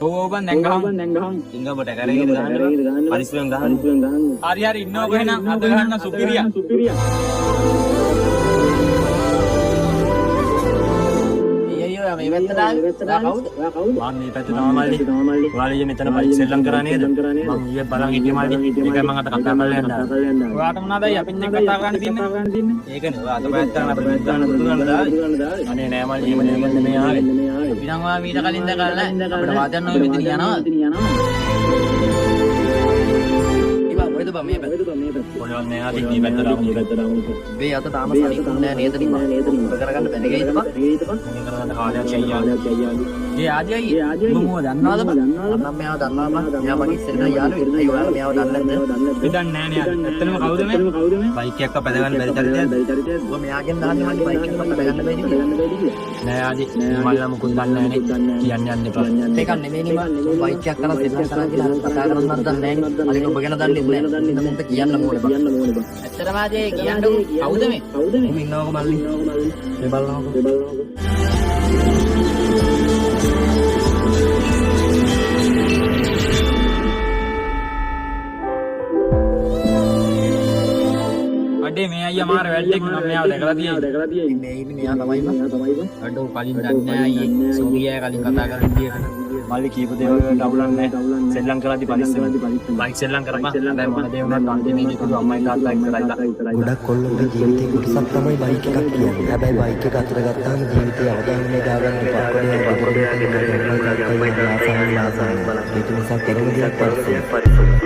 ඕබන් දැන්ගහම් ඉංගබට කරගෙන ගන්න පරිස්සමෙන් ගහන්න හරි හරි ඉන්නව කොහෙනම් අද ගන්න සුපිරියා අයියෝ මේ වැත්තට කවුද මම මේ පැත්තට තමයි ඔයාලා මෙතන පරිස්සෙල්ලම් කරා නේද මම ඊයේ බලන් හිටියේ මල්ලි ඒකයි මම අත කතා කරලා යන්න ඔයාට මොනවාද අපිත් එක්ක කතා කරන්න තියන්නේ ඒකනේ ඔයා අත පැත්ත ගන්න අපිත් ගන්න පුරුදු ගන්න අනේ නෑ මල්ලි එහෙම නෙවෙයි මේ ආවේ අපි නම් ඔයා මීට කලින් දැකලා නැහැ අපිට වාදයන් ඔය මෙතන යනවා ඔයද බා මේ පැත්තට ඔයල් නෑ අද මේ පැත්තට මේ අත තාම සනීපුන් නෑ නේද ඉන්න කරගන්න බැරි ගේද බා කරගන්න කාලයක් අයියා ඒ ආදියයි මොකෝ දන්නවද බා මම මෙයාව දන්නවා බා මෙයා මගේ ඉස්සෙල්ලා යාළුවෙක් ඒ ඔයාලා මෙයාව දන්නේ නැද්ද දන්නේ නෑ නේ ඇත්තටම කවුද මේ බයික් එකක් පැදගන්න බැරි චරිතයක්ද ඔය මෙයාගෙන් දාන්නේ මගේ බයික් එකක් පැදගන්න බැරි නෑ ආදි මල්ලා මොකුත් දන්නේ නෑනේ කියන්න යන්න එපා ඒකක් නෙමෙයි නේ බා බයික් එකක් කරලා දෙන්න කරා කියලා කතා කරන්නත් දන්නේ නෑනේ අනික ඔබ ගැන දන්නේ නෑ මුන්ට කියන්න ඕනේ බා ඇත්තටම ආදී කියන්නකො කවුද මේ ඉන්නවක මල්ලි මේ බලනකො අඩේ මේ අයියා මාර වැල්ලෙක් මම මෙයාව දැකලා තියෙයි මේ ඉන්නේ මෙයා තමයි අඩෝ කලින් දන්නේ නැහැ අයියේ සෝරියා කලින් කතා කරන් ගියේ මල්ලි කීප දේවල් අවුලන්නේ සෙල්ලම් කරද්දි පරිස්සම බයික් සෙල්ලම් කරපන් දැන් මොන දේ වුණත් අන්තිමේදී තුඩු අම්මයි තාත්තා ඉස්සරහට ගොඩක් කොල්ලන්ගේ ජීවිතේ කොටසක් තමයි බයික් එකක් කියන්නේ. හැබැයි බයික් එක අතට ගත්තාම ජීවිතේ අවදානමේ දාගන්න එපා. ඒක නිසා කරන දෙයක් පරිස්සම